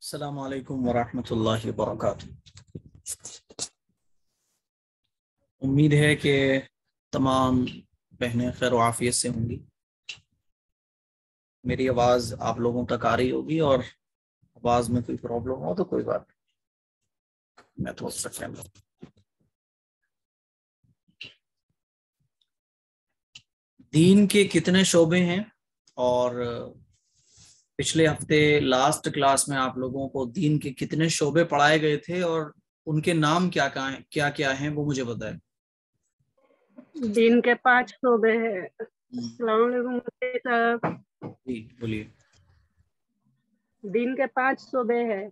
السلام علیکم ورحمۃ اللہ وبرکاتہ۔ امید ہے کہ تمام بہنیں خیر و عافیت سے ہوں گی۔ میری آواز آپ لوگوں تک آ رہی ہوگی، اور آواز میں کوئی پرابلم ہو تو کوئی بات نہیں، میں تھوڑا سا کیمرہ۔ دین کے کتنے شعبے ہیں، اور پچھلے ہفتے لاسٹ کلاس میں آپ لوگوں کو دین کے کتنے شعبے پڑھائے گئے تھے اور ان کے نام کیا ہیں وہ مجھے بتائیں۔ دین کے 5 شعبے ہیں۔ السلام علیکم مفتی صاحب۔ جی بولیے۔ دین کے 5 شعبے ہیں: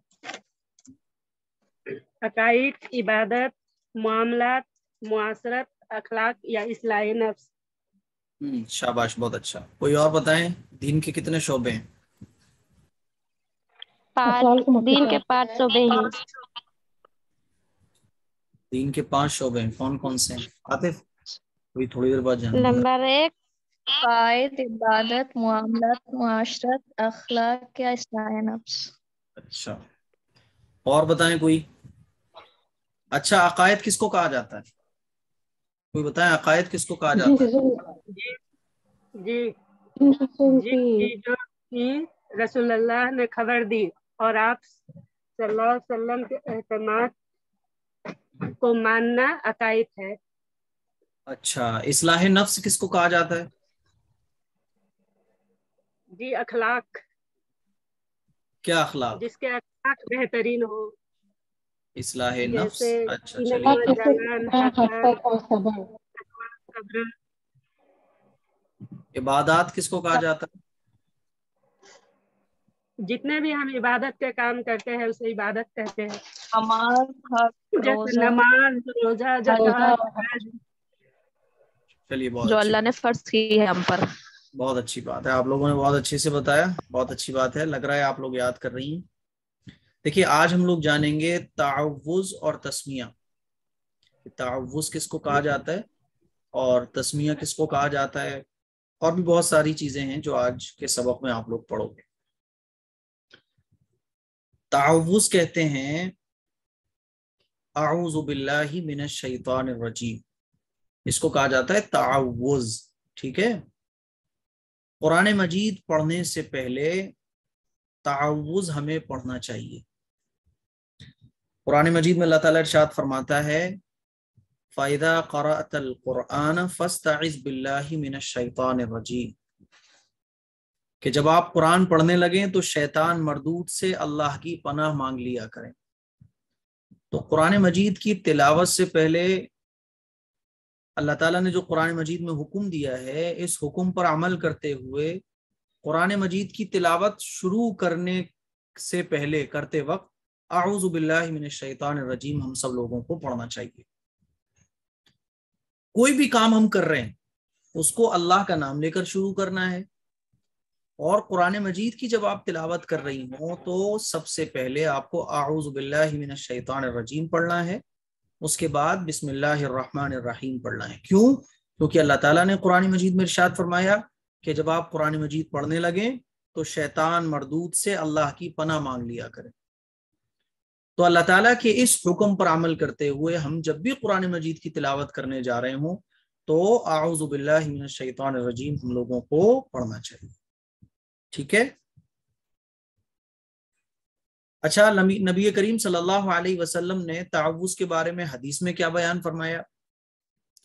عقائد، عبادت، معاملات، معاشرت، اخلاق یا اصلاح نفس۔ شاباش، بہت اچھا۔ کوئی اور بتائیں، دین کے کتنے شعبے ہیں؟ دین کے 5 شعبے ہیں۔ دین کے 5 شعبے ہیں، کون کون سے ہیں؟ عاطف کوئی تھوڑی دیر بعد جانا۔ نمبر 1 عقائد، عبادت، معاملات، معاشرت، اخلاق یا اصلاح نفس۔ اچھا، اور بتائیں کوئی۔ اچھا، عقائد کس کو کہا جاتا ہے؟ کوئی بتائیں، عقائد کس کو کہا جاتا ہے؟ جی جو رسول اللہ نے خبر دی اور آپ صلی اللہ علیہ وسلم کے احکامات کو ماننا عقائد ہے۔ اچھا، اصلاح نفس کس کو کہا جاتا ہے؟ جی اخلاق، کیا اخلاق؟ جس کے اخلاق بہترین ہو، اصلاح نفس۔ جیسے اچھا چلیے، صبر۔ عبادات کس کو کہا جاتا ہے؟ جتنے بھی ہم عبادت کے کام کرتے ہیں اسے عبادت کہتے ہیں، نماز، جیسے نماز، روزہ، زکوٰۃ، حج۔ چلیے بہت جو اچھی، اللہ نے فرض کی ہے ہم پر۔ بہت اچھی بات ہے، آپ لوگوں نے بہت اچھے سے بتایا، بہت اچھی بات ہے، لگ رہا ہے آپ لوگ یاد کر رہی ہیں۔ دیکھیے، آج ہم لوگ جانیں گے تعوذ اور تسمیہ۔ تعوذ کس کو کہا جاتا ہے اور تسمیہ کس کو کہا جاتا ہے، اور بھی بہت ساری چیزیں ہیں جو آج کے سبق میں آپ لوگ پڑھو گے۔ تعوذ کہتے ہیں اعوذ باللہ من الشیطان الرجیم، اس کو کہا جاتا ہے تعوذ، ٹھیک ہے۔ قرآن مجید پڑھنے سے پہلے تعوذ ہمیں پڑھنا چاہیے۔ قرآن مجید میں اللہ تعالیٰ ارشاد فرماتا ہے فَإِذَا قَرَأْتَ الْقُرْآنَ فَاسْتَعِذْ بِاللَّهِ مِنَ الشَّيْطَانِ الرَّجِيمِ، کہ جب آپ قرآن پڑھنے لگیں تو شیطان مردود سے اللہ کی پناہ مانگ لیا کریں۔ تو قرآن مجید کی تلاوت سے پہلے اللہ تعالیٰ نے جو قرآن مجید میں حکم دیا ہے، اس حکم پر عمل کرتے ہوئے قرآن مجید کی تلاوت شروع کرنے سے پہلے کرتے وقت اعوذ باللہ من الشیطان الرجیم ہم سب لوگوں کو پڑھنا چاہیے۔ کوئی بھی کام ہم کر رہے ہیں اس کو اللہ کا نام لے کر شروع کرنا ہے، اور قرآن مجید کی جب آپ تلاوت کر رہی ہوں تو سب سے پہلے آپ کو اعوذ باللہ من الشیطان الرجیم پڑھنا ہے، اس کے بعد بسم اللہ الرحمن الرحیم پڑھنا ہے۔ کیوں؟ کیونکہ اللہ تعالیٰ نے قرآن مجید میں ارشاد فرمایا کہ جب آپ قرآن مجید پڑھنے لگیں تو شیطان مردود سے اللہ کی پناہ مانگ لیا کریں۔ تو اللہ تعالیٰ کے اس حکم پر عمل کرتے ہوئے ہم جب بھی قرآن مجید کی تلاوت کرنے جا رہے ہوں تو اعوذ باللہ من الشیطان الرجیم ہم لوگوں کو پڑھنا چاہیے، ٹھیک ہے۔ اچھا، نبی کریم صلی اللہ علیہ وسلم نے تعوذ کے بارے میں حدیث میں کیا بیان فرمایا؟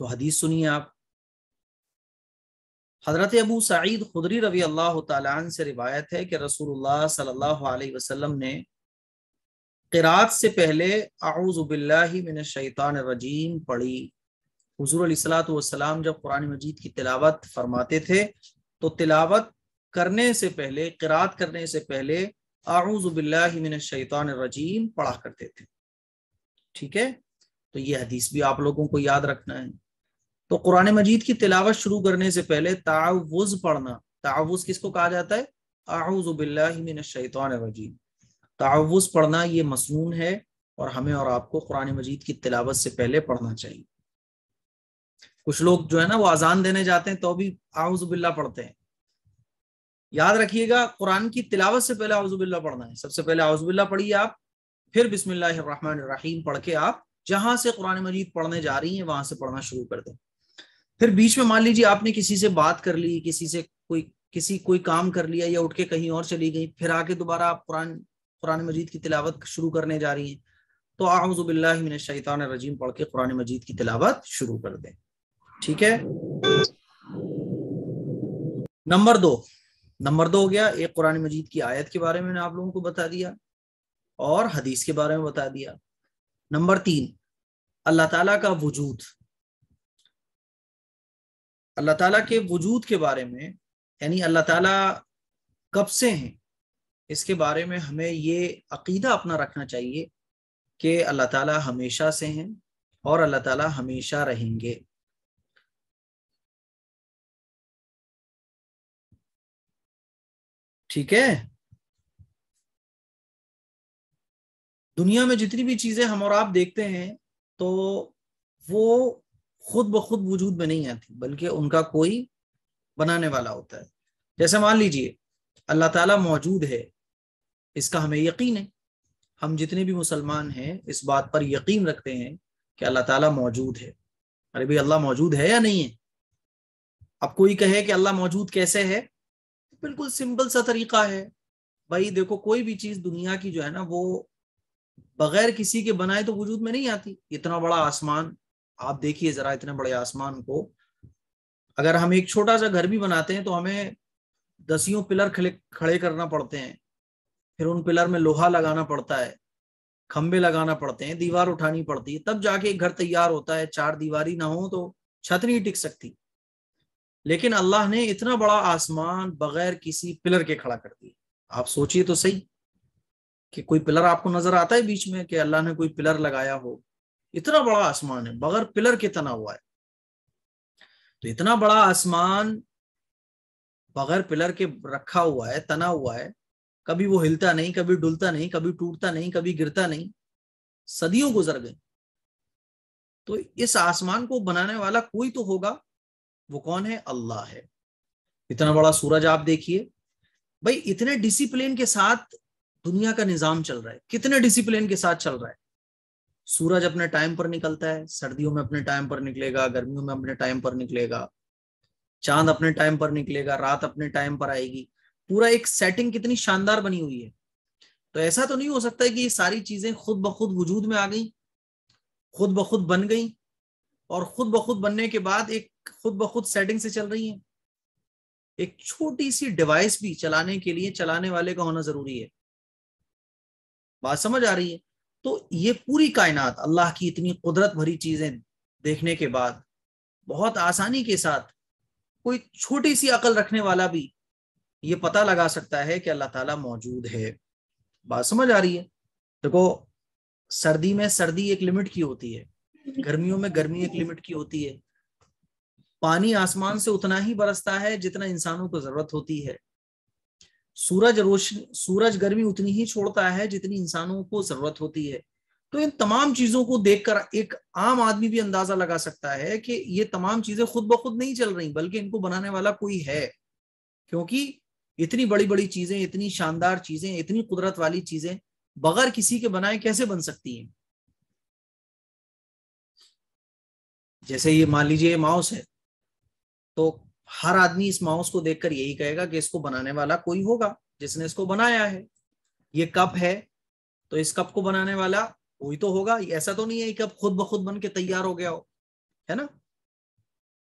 تو حدیث سنیے آپ۔ حضرت ابو سعید خدری رضی اللہ تعالیٰ عنہ سے روایت ہے کہ رسول اللہ صلی اللہ علیہ وسلم نے قرات سے پہلے اعوذ باللہ من الشیطان الرجیم پڑھی۔ حضور علیہ الصلوۃ والسلام جب قرآن مجید کی تلاوت فرماتے تھے تو تلاوت کرنے سے پہلے، قرات کرنے سے پہلے اعوذ باللہ من الشیطان الرجیم پڑھا کرتے تھے، ٹھیک ہے۔ تو یہ حدیث بھی آپ لوگوں کو یاد رکھنا ہے۔ تو قرآن مجید کی تلاوت شروع کرنے سے پہلے تعوذ پڑھنا، تعوذ کس کو کہا جاتا ہے؟ اعوذ باللہ من الشیطان الرجیم، تعوذ پڑھنا یہ مسنون ہے، اور ہمیں اور آپ کو قرآن مجید کی تلاوت سے پہلے پڑھنا چاہیے۔ کچھ لوگ جو ہے نا وہ اذان دینے جاتے ہیں تو بھی اعوذ باللہ پڑھتے ہیں، یاد رکھیے گا قرآن کی تلاوت سے پہلے اعوذ باللہ پڑھنا ہے. سب سے پہلے اعوذ باللہ پڑھیے آپ, پھر بسم اللہ الرحمن الرحیم پڑھ کے آپ جہاں سے قرآن مجید پڑھنے جا رہی ہیں وہاں سے پڑھنا شروع کر دیں. پھر بیچ میں مان لیجیے آپ نے کسی سے بات کر لی, کسی سے کوئی کام کر لیا, یا اٹھ کے کہیں اور چلی گئی, پھر آ کے دوبارہ آپ قرآن مجید کی تلاوت شروع کرنے جا رہی ہیں, تو اعوذ باللہ من الشیطان الرجیم پڑھ کے قرآن مجید کی تلاوت شروع کر دیں. ٹھیک ہے. نمبر دو ہو گیا, ایک قرآن مجید کی آیت کے بارے میں آپ لوگوں کو بتا دیا اور حدیث کے بارے میں بتا دیا. نمبر 3, اللہ تعالیٰ کا وجود. اللہ تعالیٰ کے وجود کے بارے میں, یعنی اللہ تعالیٰ کب سے ہیں, اس کے بارے میں ہمیں یہ عقیدہ اپنا رکھنا چاہیے کہ اللہ تعالیٰ ہمیشہ سے ہیں اور اللہ تعالیٰ ہمیشہ رہیں گے. ٹھیک ہے. دنیا میں جتنی بھی چیزیں ہم اور آپ دیکھتے ہیں تو وہ خود بخود وجود میں نہیں آتی, بلکہ ان کا کوئی بنانے والا ہوتا ہے. جیسے مان لیجئے اللہ تعالیٰ موجود ہے, اس کا ہمیں یقین ہے. ہم جتنے بھی مسلمان ہیں اس بات پر یقین رکھتے ہیں کہ اللہ تعالیٰ موجود ہے. ارے بھائی اللہ موجود ہے یا نہیں ہے؟ اب کوئی کہے کہ اللہ موجود کیسے ہے, بالکل سمپل سا طریقہ ہے. بھائی دیکھو, کوئی بھی چیز دنیا کی جو ہے نا وہ بغیر کسی کے بنائے تو وجود میں نہیں آتی. اتنا بڑا آسمان آپ دیکھیے ذرا, اتنے بڑے آسمان کو اگر ہم ایک چھوٹا سا گھر بھی بناتے ہیں تو ہمیں 10 پلر کھڑے کرنا پڑتے ہیں, پھر ان پلر میں لوہا لگانا پڑتا ہے, کھمبے لگانا پڑتے ہیں, دیوار اٹھانی پڑتی ہے, تب جا کے ایک گھر تیار ہوتا ہے. 4 دیواری نہ ہو تو چھت نہیں ٹک سکتی. لیکن اللہ نے اتنا بڑا آسمان بغیر کسی پلر کے کھڑا کر دیا. آپ سوچئے تو صحیح کہ کوئی پلر آپ کو نظر آتا ہے بیچ میں کہ اللہ نے کوئی پلر لگایا ہو؟ اتنا بڑا آسمان ہے, بغیر پلر کے تنا ہوا ہے. تو اتنا بڑا آسمان بغیر پلر کے رکھا ہوا ہے, تنا ہوا ہے, کبھی وہ ہلتا نہیں, کبھی ڈلتا نہیں, کبھی ٹوٹتا نہیں, کبھی گرتا نہیں. صدیوں گزر گئے. تو اس آسمان کو بنانے والا کوئی تو ہوگا, وہ کون ہے؟ اللہ ہے. اتنا بڑا سورج آپ دیکھیے بھائی, اتنے ڈسپلن کے ساتھ دنیا کا نظام چل رہا ہے, کتنے ڈسپلن کے ساتھ چل رہا ہے. سورج اپنے ٹائم پر نکلتا ہے, سردیوں میں اپنے ٹائم پر نکلے گا, گرمیوں میں اپنے ٹائم پر نکلے گا, چاند اپنے ٹائم پر نکلے گا, رات اپنے ٹائم پر آئے گی. پورا ایک سیٹنگ کتنی شاندار بنی ہوئی ہے. تو ایسا تو نہیں ہو سکتا ہے کہ یہ ساری چیزیں خود بخود وجود میں آ گئیں, خود بخود بن گئیں, اور خود بخود بننے کے بعد ایک خود بخود سیٹنگ سے چل رہی ہیں. ایک چھوٹی سی ڈیوائس بھی چلانے کے لیے چلانے والے کا ہونا ضروری ہے. بات سمجھ آ رہی ہے؟ تو یہ پوری کائنات اللہ کی اتنی قدرت بھری چیزیں دیکھنے کے بعد بہت آسانی کے ساتھ کوئی چھوٹی سی عقل رکھنے والا بھی یہ پتہ لگا سکتا ہے کہ اللہ تعالیٰ موجود ہے. بات سمجھ آ رہی ہے؟ دیکھو, سردی میں سردی ایک لمٹ کی ہوتی ہے, گرمیوں میں گرمی ایک لمٹ کی ہوتی ہے, پانی آسمان سے اتنا ہی برستا ہے جتنا انسانوں کو ضرورت ہوتی ہے, سورج گرمی اتنی ہی چھوڑتا ہے جتنی انسانوں کو ضرورت ہوتی ہے. تو ان تمام چیزوں کو دیکھ کر ایک عام آدمی بھی اندازہ لگا سکتا ہے کہ یہ تمام چیزیں خود بخود نہیں چل رہی, بلکہ ان کو بنانے والا کوئی ہے. کیونکہ اتنی بڑی بڑی چیزیں, اتنی شاندار چیزیں, اتنی قدرت والی چیزیں بغیر کسی کے بنائے کیسے بن سکتی ہیں؟ جیسے یہ مان لیجیے ماؤس ہے, تو ہر آدمی اس ماؤس کو دیکھ کر یہی کہے گا کہ اس کو بنانے والا کوئی ہوگا جس نے اس کو بنایا ہے. یہ کپ ہے تو اس کپ کو بنانے والا کوئی تو ہوگا. ایسا تو نہیں ہے کہ کپ خود بخود بن کے تیار ہو گیا ہو, ہے نا.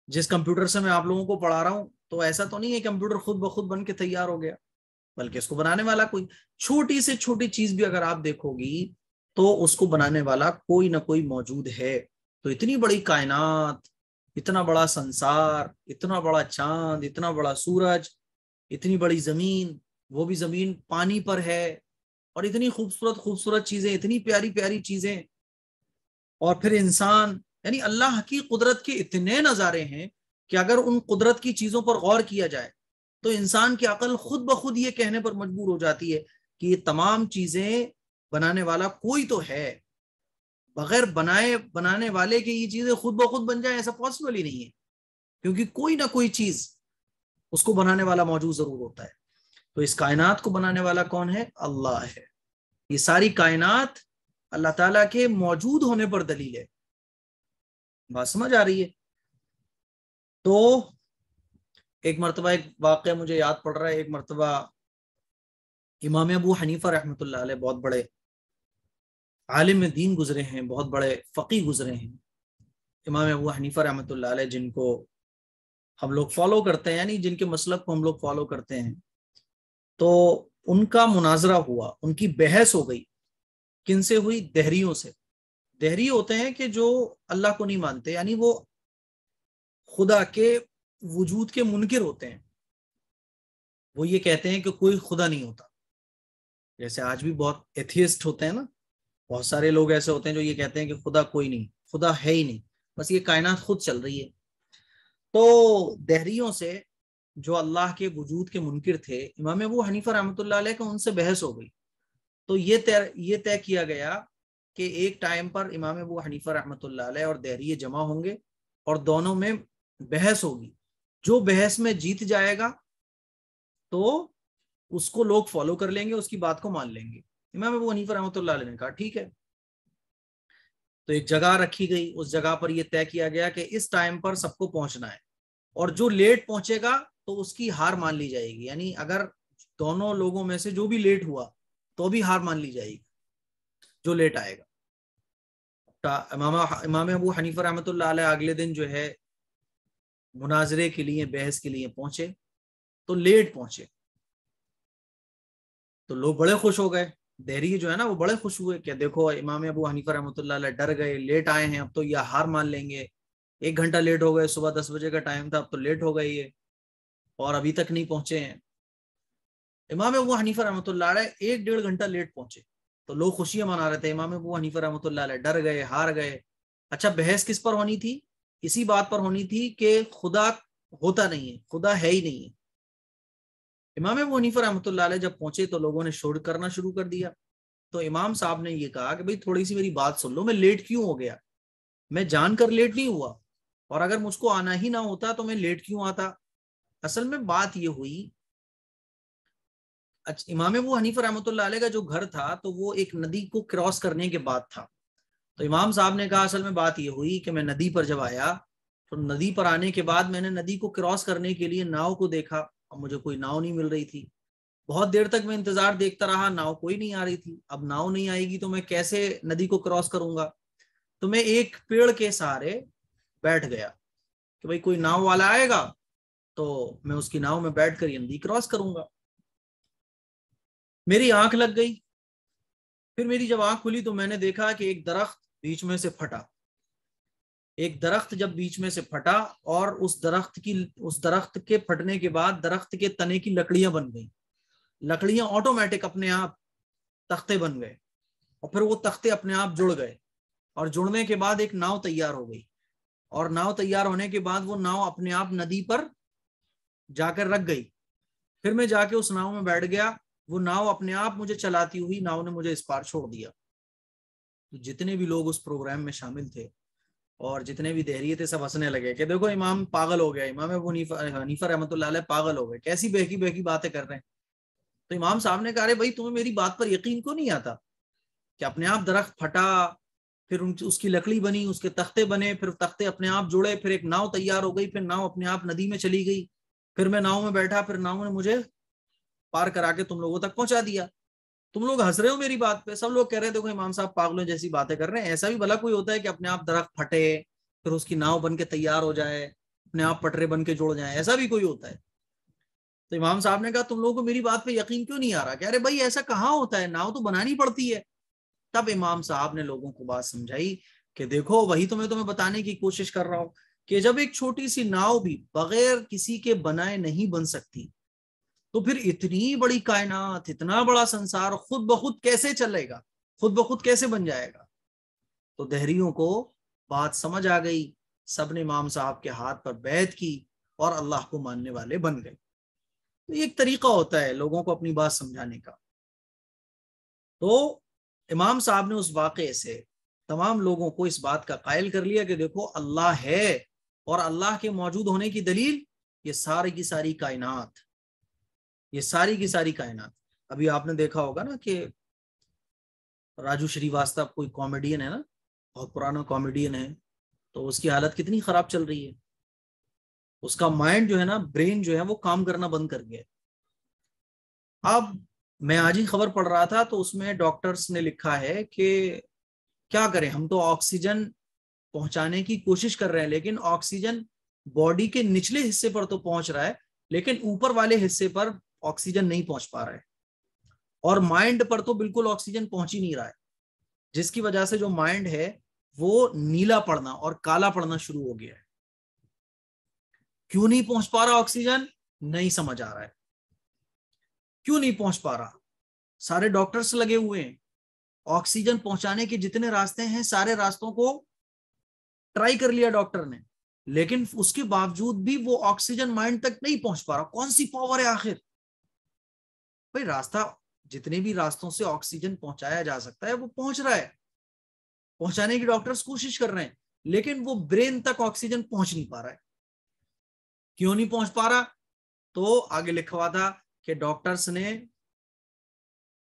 جس کمپیوٹر سے میں آپ لوگوں کو پڑھا رہا ہوں تو ایسا تو نہیں ہے کمپیوٹر خود بخود بن کے تیار ہو گیا, بلکہ اس کو بنانے والا کوئی. چھوٹی سے چھوٹی چیز بھی اگر آپ دیکھو گی تو اس کو بنانے والا کوئی نہ کوئی موجود ہے. تو اتنی بڑی کائنات, اتنا بڑا سنسار, اتنا بڑا چاند, اتنا بڑا سورج, اتنی بڑی زمین, وہ بھی زمین پانی پر ہے, اور اتنی خوبصورت خوبصورت چیزیں, اتنی پیاری پیاری چیزیں, اور پھر انسان. یعنی اللہ کی قدرت کے اتنے نظارے ہیں کہ اگر ان قدرت کی چیزوں پر غور کیا جائے تو انسان کی عقل خود بخود یہ کہنے پر مجبور ہو جاتی ہے کہ یہ تمام چیزیں بنانے والا کوئی تو ہے. بغیر بنانے والے کے یہ چیزیں خود بخود بن جائیں ایسا پاسبل ہی نہیں ہے, کیونکہ کوئی نہ کوئی چیز اس کو بنانے والا موجود ضرور ہوتا ہے. تو اس کائنات کو بنانے والا کون ہے؟ اللہ ہے. یہ ساری کائنات اللہ تعالیٰ کے موجود ہونے پر دلیل ہے. بات سمجھ آ رہی ہے؟ تو ایک مرتبہ ایک واقعہ مجھے یاد پڑ رہا ہے. ایک مرتبہ امام ابو حنیفہ رحمۃ اللہ علیہ بہت بڑے عالم دین گزرے ہیں، بہت بڑے فقیہ گزرے ہیں. امام ابو حنیفہ رحمۃ اللہ علیہ جن کو ہم لوگ فالو کرتے ہیں، یعنی جن کے مسلک کو ہم لوگ فالو کرتے ہیں، تو ان کا مناظرہ ہوا، ان کی بحث ہو گئی. کن سے ہوئی؟ دہریوں سے. دہری ہوتے ہیں کہ جو اللہ کو نہیں مانتے، یعنی وہ خدا کے وجود کے منکر ہوتے ہیں. وہ یہ کہتے ہیں کہ کوئی خدا نہیں ہوتا. جیسے آج بھی بہت ایتھیسٹ ہوتے ہیں نا، بہت سارے لوگ ایسے ہوتے ہیں جو یہ کہتے ہیں کہ خدا کوئی نہیں، خدا ہے ہی نہیں، بس یہ کائنات خود چل رہی ہے. تو دہریوں سے جو اللہ کے وجود کے منکر تھے، امام ابو حنیفہ رحمۃ اللہ علیہ کا ان سے بحث ہو گئی. تو یہ طے کیا گیا کہ ایک ٹائم پر امام ابو حنیفہ رحمۃ اللہ علیہ اور دہریے جمع ہوں گے اور دونوں میں بحث ہوگی. جو بحث میں جیت جائے گا تو اس کو لوگ فالو کر لیں گے، اس کی بات کو مان لیں گے. امام ابو حنیفہ رحمۃ اللہ علیہ نے کہا ٹھیک ہے. تو ایک جگہ رکھی گئی، اس جگہ پر یہ طے کیا گیا کہ اس ٹائم پر سب کو پہنچنا ہے، اور جو لیٹ پہنچے گا تو اس کی ہار مان لی جائے گی. یعنی اگر دونوں لوگوں میں سے جو بھی لیٹ ہوا تو بھی ہار مان لی جائے گی جو لیٹ آئے گا. امام ابو حنیفہ رحمۃ اللہ علیہ اگلے دن جو ہے مناظرے کے لیے، بحث کے لیے پہنچے، تو لیٹ پہنچے. تو لوگ بڑے خوش ہو گئے، دہری جو ہے نا وہ بڑے خوش ہوئے کہ دیکھو امام ابو حنیفہ رحمۃ اللہ علیہ ڈر گئے، لیٹ آئے ہیں، اب تو یہ ہار مان لیں گے. 1 گھنٹہ لیٹ ہو گئے، صبح 10 بجے کا ٹائم تھا، اب تو لیٹ ہو گئی یہ اور ابھی تک نہیں پہنچے ہیں. امام ابو حنیفہ رحمۃ اللہ علیہ 1-1.5 گھنٹہ لیٹ پہنچے. تو لوگ خوشیاں منا رہے تھے. امام ابو حنیفہ رحمۃ اللہ علیہ ڈر گئے، ہار گئے. اچھا، بحث کس پر ہونی تھی؟ اسی بات پر ہونی تھی کہ خدا ہوتا نہیں ہے، خدا ہے ہی نہیں ہے. امام ابو حنیفہ رحمۃ اللہ علیہ جب پہنچے تو لوگوں نے شور کرنا شروع کر دیا. تو امام صاحب نے یہ کہا کہ بھئی تھوڑی سی میری بات سن لو، میں لیٹ کیوں ہو گیا؟ میں جان کر لیٹ نہیں ہوا، اور اگر مجھ کو آنا ہی نہ ہوتا تو میں لیٹ کیوں آتا؟ اصل میں بات یہ ہوئی، امام ابو حنیفہ رحمۃ اللہ علیہ کا جو گھر تھا تو وہ ایک ندی کو کراس کرنے کے بعد تھا. تو امام صاحب نے کہا اصل میں بات یہ ہوئی کہ میں ندی پر جب آیا تو ندی پر آنے کے بعد میں نے ندی کو کراس کرنے کے لیے ناؤ کو دیکھا، اب مجھے کوئی ناؤ نہیں مل رہی تھی. بہت دیر تک میں انتظار دیکھتا رہا، ناؤ کوئی نہیں آ رہی تھی. اب ناؤ نہیں آئے گی تو میں کیسے ندی کو کراس کروں گا؟ تو میں ایک پیڑ کے سہارے بیٹھ گیا کہ بھئی کوئی ناؤ والا آئے گا تو میں اس کی ناؤ میں بیٹھ کر یہ ندی کراس کروں گا. میری آنکھ لگ گئی. پھر میری جب آنکھ کھلی تو میں نے دیکھا کہ ایک درخت بیچ میں سے پھٹا. ایک درخت جب بیچ میں سے پھٹا اور اس درخت کے پھٹنے کے بعد درخت کے تنے کی لکڑیاں بن گئیں. لکڑیاں آٹومیٹک اپنے آپ تختے بن گئے، اور پھر وہ تختے اپنے آپ جڑ گئے، اور جڑنے کے بعد ایک ناؤ تیار ہو گئی. اور ناؤ تیار ہونے کے بعد وہ ناؤ اپنے آپ ندی پر جا کر رکھ گئی. پھر میں جا کے اس ناؤ میں بیٹھ گیا، وہ ناؤ اپنے آپ مجھے چلاتی ہوئی ناؤ نے مجھے اس پار چھوڑ دیا. جتنے بھی لوگ اس پروگرام میں شامل تھے اور جتنے بھی دہریے تھے سب ہنسنے لگے کہ دیکھو امام پاگل ہو گیا، امام ابو حنیفہ رحمۃ اللہ علیہ پاگل ہو گئے، کیسی بہکی بہکی باتیں کر رہے ہیں. تو امام صاحب نے کہا ارے بھائی تمہیں میری بات پر یقین کیوں نہیں آتا کہ اپنے آپ درخت پھٹا، پھر اس کی لکڑی بنی، اس کے تختے بنے، پھر تختے اپنے آپ جڑے، پھر ایک ناؤ تیار ہو گئی، پھر ناؤ اپنے آپ ندی میں چلی گئی، پھر میں ناؤ میں بیٹھا، پھر ناؤ نے مجھے پار کرا کے تم لوگوں تک پہنچا دیا. تم لوگ ہنس رہے ہو میری بات پہ، سب لوگ کہہ رہے دیکھو امام صاحب پاگلوں جیسی باتیں کر رہے ہیں. ایسا بھی بھلا کوئی ہوتا ہے کہ اپنے آپ درخت پھٹے پھر اس کی ناؤ بن کے تیار ہو جائے، اپنے آپ پٹرے بن کے جوڑ جائیں؟ ایسا بھی کوئی ہوتا ہے؟ تو امام صاحب نے کہا تم لوگوں کو میری بات پہ یقین کیوں نہیں آ رہا؟ کہ ارے بھائی ایسا کہاں ہوتا ہے، ناؤ تو بنانی پڑتی ہے. تب امام صاحب نے لوگوں کو بات سمجھائی کہ دیکھو وہی تو میں تمہیں بتانے کی کوشش کر رہا ہوں کہ جب ایک چھوٹی سی ناؤ بھی بغیر کسی کے بنائے نہیں بن سکتی تو پھر اتنی بڑی کائنات، اتنا بڑا سنسار خود بخود کیسے چلے گا، خود بخود کیسے بن جائے گا؟ تو دہریوں کو بات سمجھ آ گئی، سب نے امام صاحب کے ہاتھ پر بیعت کی اور اللہ کو ماننے والے بن گئے. تو یہ ایک طریقہ ہوتا ہے لوگوں کو اپنی بات سمجھانے کا. تو امام صاحب نے اس واقعے سے تمام لوگوں کو اس بات کا قائل کر لیا کہ دیکھو اللہ ہے، اور اللہ کے موجود ہونے کی دلیل یہ ساری کی ساری کائنات. یہ ساری کی ساری کائنات. ابھی آپ نے دیکھا ہوگا نا کہ راجو شریواستو کوئی کامیڈین ہے نا, بہت پرانا کامیڈین ہے, تو اس کی حالت کتنی خراب چل رہی ہے. اس کا مائنڈ جو ہے نا, برین جو ہے وہ کام کرنا بند کر گیا. اب میں آج ہی خبر پڑھ رہا تھا تو اس میں ڈاکٹرز نے لکھا ہے کہ کیا کریں, ہم تو آکسیجن پہنچانے کی کوشش کر رہے ہیں, لیکن آکسیجن باڈی کے نچلے حصے پر تو پہنچ رہا ہے, لیکن اوپر والے حصے پر آکسیجن نہیں پہنچ پا رہا ہے, اور مائنڈ پر تو بالکل آکسیجن پہنچ ہی نہیں رہا ہے, جس کی وجہ سے جو مائنڈ ہے وہ نیلا پڑنا اور کالا پڑنا شروع ہو گیا ہے. کیوں نہیں پہنچ پا رہا آکسیجن, نہیں سمجھ آ رہا ہے کیوں نہیں پہنچ پا رہا. سارے ڈاکٹرز لگے ہوئے ہیں, آکسیجن پہنچانے کے جتنے راستے ہیں سارے راستوں کو ٹرائی کر لیا ڈاکٹر نے, لیکن اس کے باوجود بھی وہ آکسیجن مائنڈ تک نہیں پہنچ پا رہا. کون سی پاور ہے آخر بھائی؟ راستہ, جتنے بھی راستوں سے آکسیجن پہنچایا جا سکتا ہے وہ پہنچ رہا ہے, پہنچانے کی ڈاکٹرز کوشش کر رہے ہیں, لیکن وہ برین تک آکسیجن پہنچ نہیں پا رہا ہے. کیوں نہیں پہنچ پا رہا؟ تو آگے لکھا ہوا تھا کہ ڈاکٹرز نے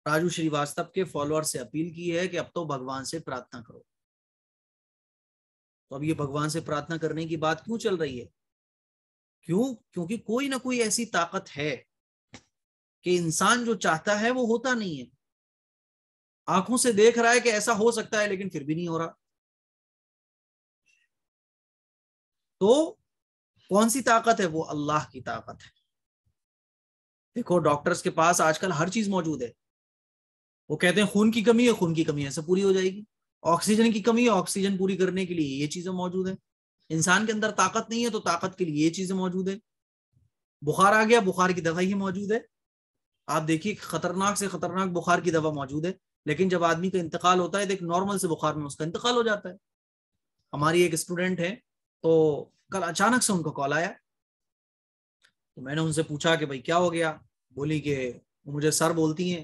راجو شریواستو کے فالوور سے اپیل کی ہے کہ اب تو بھگوان سے پرارتھنا کرو. تو اب یہ بھگوان سے پرارتھنا کرنے کی بات کیوں چل رہی ہے؟ کیونکہ کوئی نہ کوئی ایسی طاقت ہے کہ انسان جو چاہتا ہے وہ ہوتا نہیں ہے. آنکھوں سے دیکھ رہا ہے کہ ایسا ہو سکتا ہے, لیکن پھر بھی نہیں ہو رہا. تو کون سی طاقت ہے؟ وہ اللہ کی طاقت ہے. دیکھو ڈاکٹرز کے پاس آج کل ہر چیز موجود ہے. وہ کہتے ہیں خون کی کمی ہے, خون کی کمی ایسے پوری ہو جائے گی. آکسیجن کی کمی ہے, آکسیجن پوری کرنے کے لیے یہ چیزیں موجود ہیں. انسان کے اندر طاقت نہیں ہے تو طاقت کے لیے یہ چیزیں موجود ہیں. بخار آ گیا, بخار کی دوا ہی موجود ہے. آپ دیکھیے خطرناک سے خطرناک بخار کی دوا موجود ہے, لیکن جب آدمی کا انتقال ہوتا ہے تو ایک نارمل سے بخار میں اس کا انتقال ہو جاتا ہے. ہماری ایک اسٹوڈنٹ ہے, تو کل اچانک سے ان کا کال آیا, تو میں نے ان سے پوچھا کہ بھائی کیا ہو گیا؟ بولی کہ مجھے سر بولتی ہیں,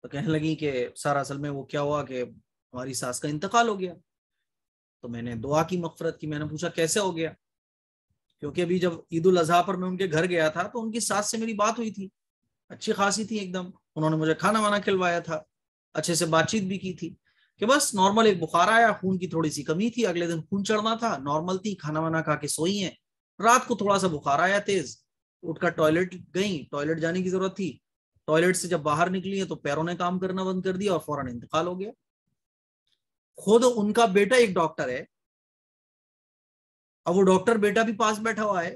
تو کہنے لگی کہ سر اصل میں وہ کیا ہوا کہ ہماری ساس کا انتقال ہو گیا. تو میں نے دعا کی مغفرت کی. میں نے پوچھا کیسے ہو گیا, کیونکہ ابھی جب عید الاضحیٰ پر میں ان کے گھر گیا تھا تو ان کی ساس سے میری بات ہوئی تھی, اچھی خاصی تھی ایک دم. انہوں نے مجھے کھانا وانا کھلوایا تھا, اچھے سے بات چیت بھی کی تھی, کہ بس نارمل ایک بخار آیا, خون کی تھوڑی سی کمی تھی, اگلے دن خون چڑھنا تھا, نارمل تھی, کھانا وانا کھا کے سوئی ہیں. رات کو تھوڑا سا بخار آیا تیز, اٹھ کر ٹوائلٹ گئی, ٹوائلٹ جانے کی ضرورت تھی, ٹوائلٹ سے جب باہر نکلی ہے تو پیروں نے کام کرنا بند کر دیا اور فوراً انتقال ہو گیا. خود ان کا بیٹا ایک ڈاکٹر ہے, اب وہ ڈاکٹر بیٹا بھی پاس بیٹھا ہوا ہے,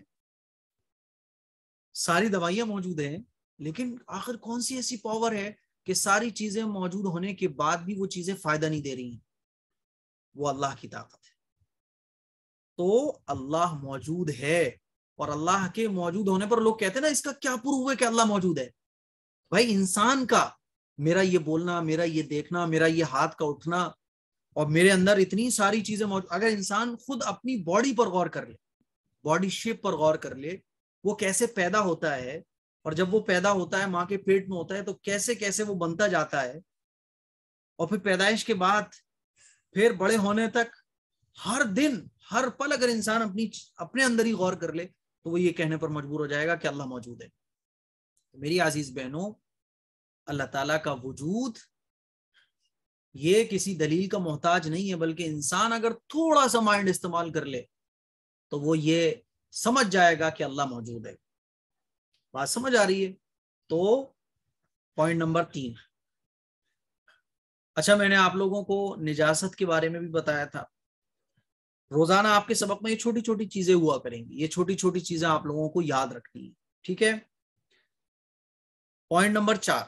ساری دوائیاں موجود ہیں, لیکن آخر کون سی ایسی پاور ہے کہ ساری چیزیں موجود ہونے کے بعد بھی وہ چیزیں فائدہ نہیں دے رہی ہیں؟ وہ اللہ کی طاقت ہے. تو اللہ موجود ہے, اور اللہ کے موجود ہونے پر لوگ کہتے ہیں نا اس کا کیا پروف ہے کہ اللہ موجود ہے؟ بھائی انسان کا, میرا یہ بولنا, میرا یہ دیکھنا, میرا یہ ہاتھ کا اٹھنا, اور میرے اندر اتنی ساری چیزیں موجود. اگر انسان خود اپنی باڈی پر غور کر لے, باڈی شیپ پر غور کر لے, وہ کیسے پیدا ہوتا ہے, اور جب وہ پیدا ہوتا ہے ماں کے پیٹ میں ہوتا ہے تو کیسے کیسے وہ بنتا جاتا ہے, اور پھر پیدائش کے بعد پھر بڑے ہونے تک ہر دن ہر پل اگر انسان اپنے اندر ہی غور کر لے تو وہ یہ کہنے پر مجبور ہو جائے گا کہ اللہ موجود ہے. میری عزیز بہنوں, اللہ تعالیٰ کا وجود یہ کسی دلیل کا محتاج نہیں ہے, بلکہ انسان اگر تھوڑا سا مائنڈ استعمال کر لے تو وہ یہ سمجھ جائے گا کہ اللہ موجود ہے. بات سمجھ آ رہی ہے؟ تو پوائنٹ نمبر 3. اچھا, میں نے آپ لوگوں کو نجاست کے بارے میں بھی بتایا تھا. روزانہ آپ کے سبق میں یہ چھوٹی چھوٹی چیزیں ہوا کریں گی, یہ چھوٹی چھوٹی چیزیں آپ لوگوں کو یاد رکھنی ہے, ٹھیک ہے. پوائنٹ نمبر 4,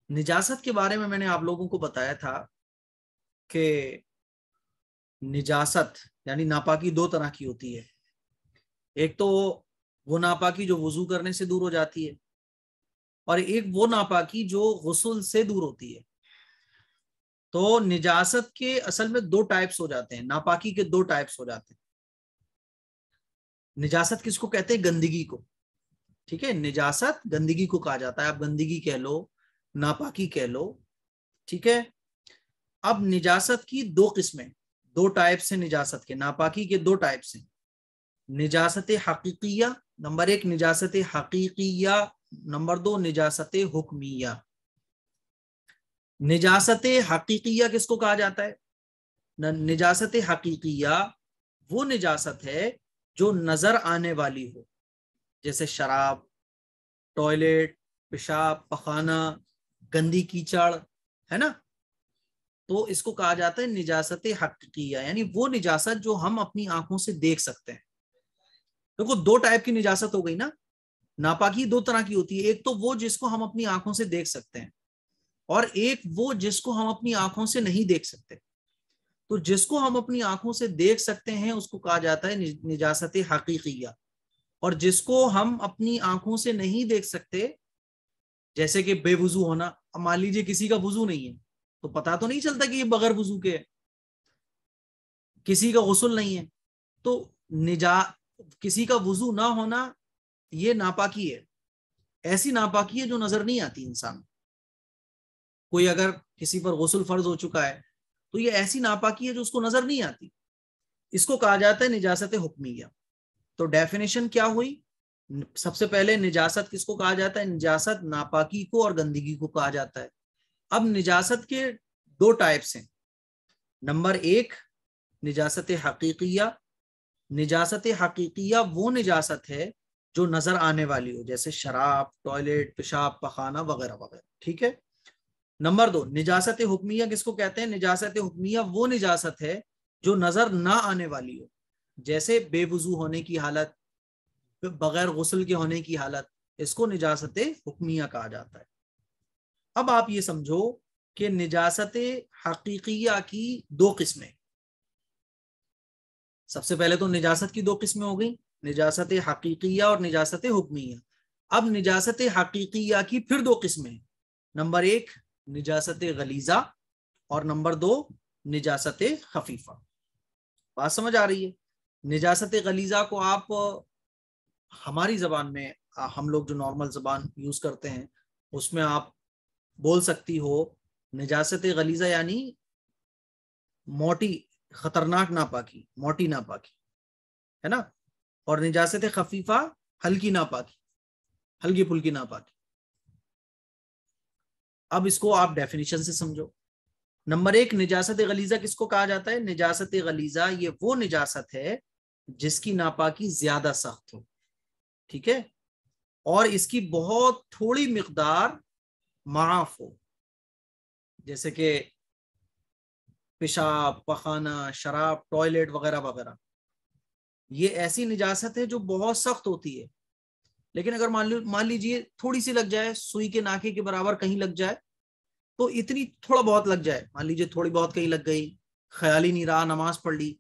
نجاست کے بارے میں نے آپ لوگوں کو بتایا تھا کہ نجاست یعنی ناپاکی 2 طرح کی ہوتی ہے. ایک تو وہ ناپاکی جو وضو کرنے سے دور ہو جاتی ہے, اور ایک وہ ناپاکی جو غسل سے دور ہوتی ہے. تو نجاست کے اصل میں 2 ٹائپس ہو جاتے ہیں, ناپاکی کے 2 ٹائپس ہو جاتے ہیں. نجاست کس کو کہتے ہیں؟ گندگی کو, ٹھیک ہے. نجاست گندگی کو کہا جاتا ہے, آپ گندگی کہہ لو, ناپاکی کہہ لو, ٹھیک ہے. اب نجاست کی 2 قسمیں, 2 ٹائپس ہیں نجاست کے, ناپاکی کے 2 ٹائپس ہیں. نجاست حقیقیہ, نمبر 1 نجاست حقیقیہ, نمبر 2 نجاست حکمیہ. نجاست حقیقیہ کس کو کہا جاتا ہے؟ نجاست حقیقیہ وہ نجاست ہے جو نظر آنے والی ہو، جیسے شراب، ٹوائلٹ، پیشاب، پخانہ، گندی کیچڑ، ہے نا. تو اس کو کہا جاتا ہے نجاست حقیقیہ، یعنی وہ نجاست جو ہم اپنی آنکھوں سے دیکھ سکتے ہیں. دیکھو 2 ٹائپ کی نجاست ہو گئی نا. ناپاکی 2 طرح کی ہوتی ہے، ایک تو وہ جس کو ہم اپنی آنکھوں سے دیکھ سکتے ہیں، اور ایک وہ جس کو ہم اپنی آنکھوں سے نہیں دیکھ سکتے. تو جس کو ہم اپنی آنکھوں سے دیکھ سکتے ہیں اس کو کہا جاتا ہے نجاست حقیقیہ، اور جس کو ہم اپنی آنکھوں سے نہیں دیکھ سکتے، جیسے کہ بے وضو ہونا. اب مان لیجیے کسی کا وضو نہیں ہے تو پتا تو نہیں چلتا کہ یہ بغیر وضو کے ہے. کسی کا غسل نہیں ہے تو کسی کا وضو نہ ہونا یہ ناپاکی ہے. ایسی ناپاکی ہے جو نظر نہیں آتی انسان. کوئی اگر کسی پر غسل فرض ہو چکا ہے تو یہ ایسی ناپاکی ہے جو اس کو نظر نہیں آتی. اس کو کہا جاتا ہے نجاست حکمیہ. تو ڈیفینیشن کیا ہوئی؟ سب سے پہلے نجاست کس کو کہا جاتا ہے؟ نجاست ناپاکی کو اور گندگی کو کہا جاتا ہے. اب نجاست کے 2 ٹائپس ہیں. نمبر 1 نجاست حقیقیہ. نجاست حقیقیہ وہ نجاست ہے جو نظر آنے والی ہو، جیسے شراب، ٹوائلٹ، پیشاب، پخانہ وغیرہ وغیرہ. ٹھیک ہے. نمبر 2 نجاست حکمیہ کس کو کہتے ہیں؟ نجاست حکمیہ وہ نجاست ہے جو نظر نہ آنے والی ہو، جیسے بے وضو ہونے کی حالت، بغیر غسل کے ہونے کی حالت. اس کو نجاست حکمیہ کہا جاتا ہے. اب آپ یہ سمجھو کہ نجاست حقیقیہ کی 2 قسمیں. سب سے پہلے تو نجاست کی 2 قسمیں ہو گئی، نجاست حقیقیہ اور نجاست حکمیہ. اب نجاست حقیقیہ کی پھر 2 قسمیں. نمبر 1 نجاست غلیظہ اور نمبر 2 نجاست خفیفہ. بات سمجھ آ رہی ہے؟ نجاست غلیظہ کو آپ ہماری زبان میں، ہم لوگ جو نارمل زبان یوز کرتے ہیں اس میں آپ بول سکتی ہو نجاست غلیظہ یعنی موٹی خطرناک ناپاکی، موٹی ناپاکی، ہے نا. اور نجاست خفیفہ ہلکی ناپاکی، ہلکی پھلکی ناپاکی. اب اس کو آپ ڈیفینیشن سے سمجھو. نمبر 1 نجاست غلیظہ کس کو کہا جاتا ہے؟ نجاست غلیظہ یہ وہ نجاست ہے جس کی ناپاکی زیادہ سخت ہو. ٹھیک ہے. اور اس کی بہت تھوڑی مقدار معاف ہو، جیسے کہ پیشاب، پخانہ، شراب، ٹوائلٹ وغیرہ وغیرہ. یہ ایسی نجاست ہے جو بہت سخت ہوتی ہے، لیکن اگر مان لیجیے تھوڑی سی لگ جائے، سوئی کے ناکے کے برابر کہیں لگ جائے، تو اتنی تھوڑا بہت لگ جائے، مان لیجیے تھوڑی بہت کہیں لگ گئی، خیال ہی نہیں رہا، نماز پڑھ لی،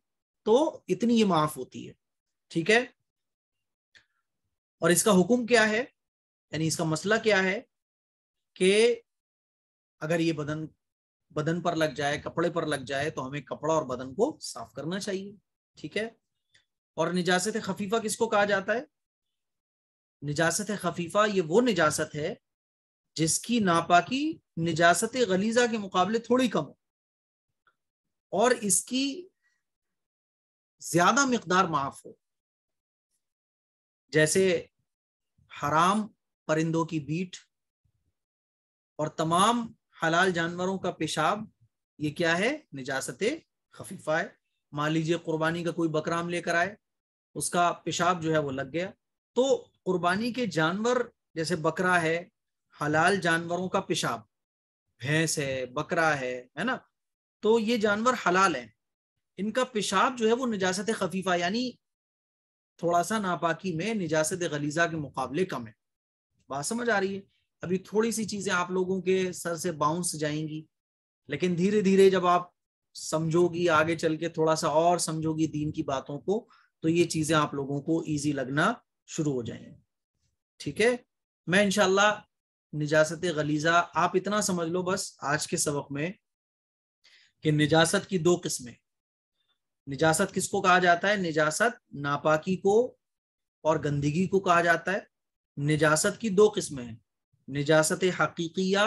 تو اتنی یہ معاف ہوتی ہے. ٹھیک ہے. اور اس کا حکم کیا ہے، یعنی اس کا مسئلہ کیا ہے کہ اگر یہ بدن پر لگ جائے، کپڑے پر لگ جائے، تو ہمیں کپڑا اور بدن کو صاف کرنا چاہیے. ٹھیک ہے. اور نجاست خفیفہ کس کو کہا جاتا ہے؟ نجاست خفیفہ یہ وہ نجاست ہے جس کی ناپاکی نجاست غلیظہ کے مقابلے تھوڑی کم ہو اور اس کی زیادہ مقدار معاف ہو، جیسے حرام پرندوں کی بیٹ اور تمام حلال جانوروں کا پیشاب. یہ کیا ہے؟ نجاست خفیفہ ہے. مان لیجیے قربانی کا کوئی بکرا ہم لے کر آئے، اس کا پیشاب جو ہے وہ لگ گیا، تو قربانی کے جانور جیسے بکرا ہے، حلال جانوروں کا پیشاب، بھینس ہے، بکرا ہے نا، تو یہ جانور حلال ہیں، ان کا پیشاب جو ہے وہ نجاست خفیفہ یعنی تھوڑا سا ناپاکی میں نجاست غلیظہ کے مقابلے کم ہے. بات سمجھ آ رہی ہے؟ ابھی تھوڑی سی چیزیں آپ لوگوں کے سر سے باؤنس جائیں گی، لیکن دھیرے دھیرے جب آپ سمجھو گی، آگے چل کے تھوڑا سا اور سمجھو گی دین کی باتوں کو، تو یہ چیزیں آپ لوگوں کو ایزی لگنا شروع ہو جائیں گی. ٹھیک ہے. میں انشاءاللہ نجاست غلیظہ آپ اتنا سمجھ لو بس آج کے سبق میں کہ نجاست کی 2 قسمیں. نجاست کس کو کہا جاتا ہے؟ نجاست ناپاکی کو اور گندگی کو کہا جاتا ہے. نجاست کی 2 قسمیں ہیں، نجاست حقیقیہ،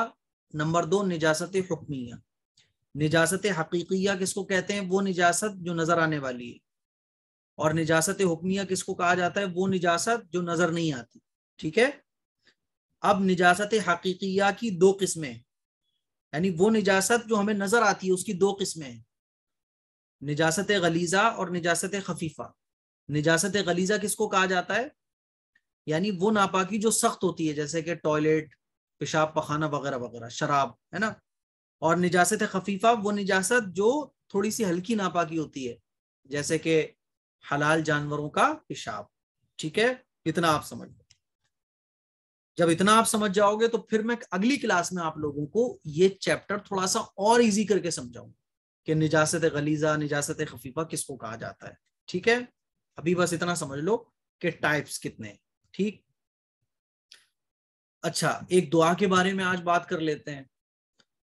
نمبر 2 نجاست حکمیہ. نجاست حقیقیہ کس کو کہتے ہیں؟ وہ نجاست جو نظر آنے والی ہے. اور نجاست حکمیہ کس کو کہا جاتا ہے؟ وہ نجاست جو نظر نہیں آتی. ٹھیک ہے. اب نجاست حقیقیہ کی دو قسمیں ہیں، یعنی وہ نجاست جو ہمیں نظر آتی ہے اس کی دو قسمیں ہیں، نجاست غلیظہ اور نجاست خفیفہ۔ نجاست غلیظہ کس کو کہا جاتا ہے؟ یعنی وہ ناپاکی جو سخت ہوتی ہے، جیسے کہ ٹوائلٹ، پیشاب پخانہ وغیرہ وغیرہ، شراب، ہے نا۔ اور نجاست خفیفہ وہ نجاست جو تھوڑی سی ہلکی ناپاکی ہوتی ہے، جیسے کہ حلال جانوروں کا پیشاب۔ ٹھیک ہے، اتنا آپ سمجھ لو۔ جب اتنا آپ سمجھ جاؤ گے تو پھر میں اگلی کلاس میں آپ لوگوں کو یہ چیپٹر تھوڑا سا اور ایزی کر کے سمجھاؤں کہ نجاست غلیظہ، نجاست خفیفہ کس کو کہا جاتا ہے۔ ٹھیک ہے، ابھی بس اتنا سمجھ لو کہ ٹائپس کتنے ہیں۔ ٹھیک، اچھا ایک دعا کے بارے میں آج بات کر لیتے ہیں۔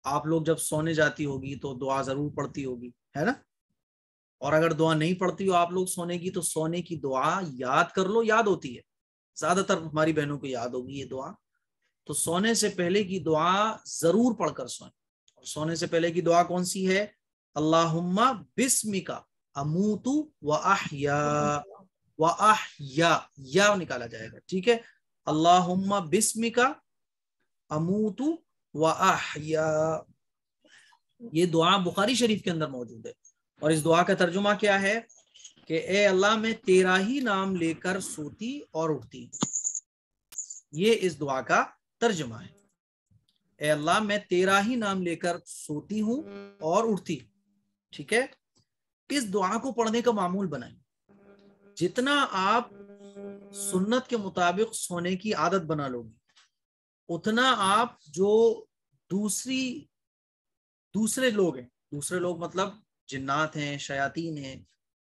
آپ لوگ جب سونے جاتی ہوگی تو دعا ضرور پڑھتی ہوگی، ہے نا؟ اور اگر دعا نہیں پڑھتی ہو آپ لوگ سونے کی، تو سونے کی دعا یاد کر لو، یاد ہوتی ہے، زیادہ تر ہماری بہنوں کو یاد ہوگی یہ دعا۔ تو سونے سے پہلے کی دعا ضرور پڑھ کر سوئیں۔ اور سونے سے پہلے کی دعا کون سی ہے؟ اللہم بسمک اموت و احیا، یا نکالا جائے گا، ٹھیک ہے؟ اللہم بسمک اموت و احیا، یہ دعا بخاری شریف کے اندر موجود ہے۔ اور اس دعا کا ترجمہ کیا ہے کہ اے اللہ میں تیرا ہی نام لے کر سوتی اور اٹھتی ہوں، یہ اس دعا کا ترجمہ ہے۔ اے اللہ میں تیرا ہی نام لے کر سوتی ہوں اور اٹھتی ہوں۔ ٹھیک ہے، اس دعا کو پڑھنے کا معمول بنائیں۔ جتنا آپ سنت کے مطابق سونے کی عادت بنا لو گی، اتنا آپ جو دوسرے لوگ ہیں، دوسرے لوگ مطلب جنات ہیں، شیاطین ہیں،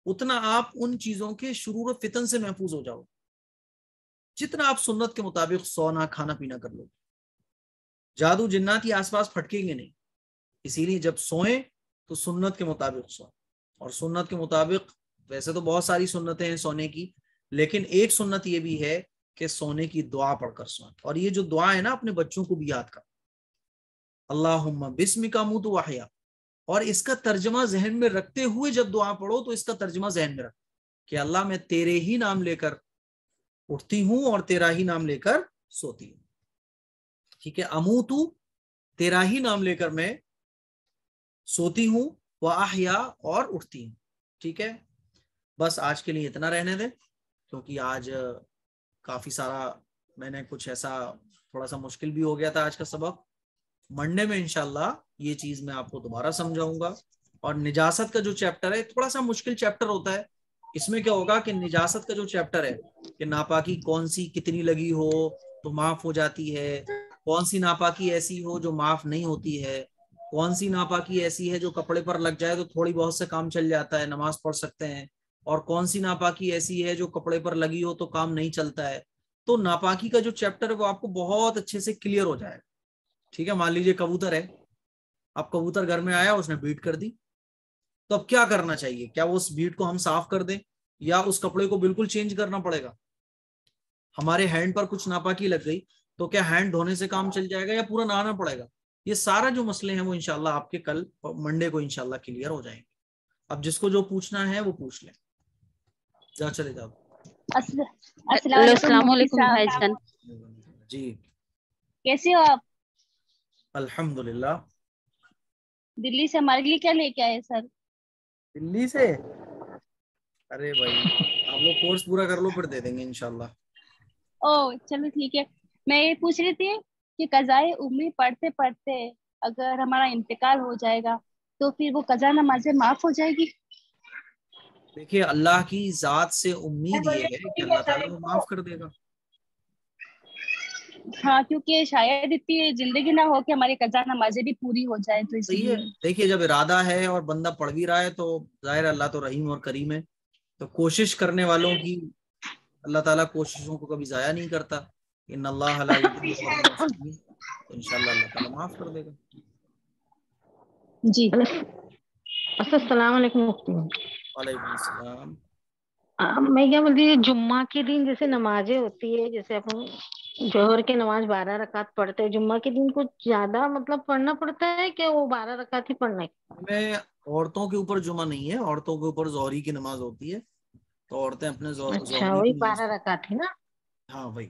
اتنا آپ ان چیزوں کے شرور و فتن سے محفوظ ہو جاؤ، جتنا آپ سنت کے مطابق سونا کھانا پینا کر لو۔ جادو جنات ہی آس پاس پھٹکیں گے نہیں، اسی لیے جب سوئیں تو سنت کے مطابق سوئیں۔ اور سنت کے مطابق ویسے تو بہت ساری سنتیں ہیں سونے کی، لیکن ایک سنت یہ بھی ہے کہ سونے کی دعا پڑھ کر سوئیں۔ اور یہ جو دعا ہے نا، اپنے بچوں کو بھی یاد کر، اللہم بسمک اموت و احیا، اور اس کا ترجمہ ذہن میں رکھتے ہوئے جب دعا پڑھو تو اس کا ترجمہ ذہن میں رکھ کہ اللہ میں تیرے ہی نام لے کر اٹھتی ہوں اور تیرا ہی نام لے کر سوتی ہوں۔ ٹھیک ہے، اموت، تیرا ہی نام لے کر میں سوتی ہوں، و احیا، اور اٹھتی ہوں۔ ٹھیک ہے، بس آج کے لیے اتنا رہنے دیں، کیونکہ آج کافی سارا میں نے کچھ ایسا تھوڑا سا مشکل بھی ہو گیا تھا آج کا سبق۔ منڈے میں انشاءاللہ یہ چیز میں آپ کو دوبارہ سمجھاؤں گا۔ اور نجاست کا جو چیپٹر ہے تھوڑا سا مشکل چیپٹر ہوتا ہے۔ اس میں کیا ہوگا کہ نجاست کا جو چیپٹر ہے کہ ناپاکی کون سی کتنی لگی ہو تو معاف ہو جاتی ہے، کون سی ناپاکی ایسی ہو جو معاف نہیں ہوتی ہے، کون سی ناپاکی ایسی ہے جو کپڑے پر لگ جائے تو تھوڑی بہت سے کام چل جاتا ہے، نماز پڑھ سکتے ہیں، اور کون سی ناپاکی ایسی ہے جو کپڑے پر لگی ہو تو کام نہیں چلتا ہے۔ تو ناپاکی کا جو چیپٹر ہے وہ آپ کو بہت اچھے سے کلیئر ہو جائے گا۔ ٹھیک ہے، مان لیجیے کبوتر ہے، اب کبوتر گھر میں آیا، اس نے بیٹ کر دی، تو اب کیا کرنا چاہیے؟ کیا وہ اس بیٹ کو ہم صاف کر دیں یا اس کپڑے کو بالکل چینج کرنا پڑے گا؟ ہمارے ہینڈ پر کچھ ناپاکی لگ گئی تو کیا ہینڈ دھونے سے کام چل جائے گا یا پورا نہانا پڑے گا؟ یہ سارا جو مسئلے ہیں وہ انشاءاللہ آپ کے کل منڈے کو انشاءاللہ کلیئر ہو جائیں گے۔ اب جس کو جو پوچھنا ہے وہ پوچھ لیں، جا چلے جاؤ۔ السلام علیکم بھائی جان، جی کیسے ہو آپ؟ الحمدللہ۔ دلی سے ہمارے لیے کیا لے کے آئے سر؟ دلی سے؟ ارے بھائی آپ لوگ کورس پورا کر لو پھر دے دیں گے انشاءاللہ۔ او چلو ٹھیک ہے، میں یہ پوچھ رہی تھی کہ قضائے عمری پڑھتے پڑھتے اگر ہمارا انتقال ہو جائے گا تو پھر وہ قضا نمازیں معاف ہو جائے گی؟ دیکھیے اللہ کی ذات سے امید یہ ہے کہ اللہ تعالیٰ وہ معاف کر دے گا۔ ہاں، کیونکہ شاید اتنی زندگی نہ ہو کہ ہماری قضا نمازیں بھی پوری ہو جائے، تو اس صحیح ہے، لیے دیکھیے جب ارادہ ہے اور بندہ پڑھ بھی رہا ہے تو ظاہر اللہ تو رحیم اور کریم ہے، تو کوشش کرنے والوں کی اللہ تعالیٰ کوششوں کو کبھی ضائع نہیں کرتا۔ ان اللہ لا یضیع اجر المحسنین، تو انشاءاللہ اللہ تعالیٰ معاف کر دے گا۔ جی السلام علیکم مفتی۔ وعلیکم السلام۔ میں کیا بولتی ہوں، جمعہ کے دن جیسے نمازیں ہوتی ہے، جیسے اپن جوہر کی نماز 12 رکعت پڑھتے ہیں، جمعہ کے دن کچھ زیادہ مطلب پڑھنا پڑتا ہے کہ وہ 12 رکعت ہی پڑھنا ہے؟ میں عورتوں کے اوپر جمعہ نہیں ہے، عورتوں کے اوپر ظہری کی نماز ہوتی ہے، تو عورتیں اپنے اچھا، ظہری وہی کی نماز 12 رکعت ہے نا؟ ہاں بھائی۔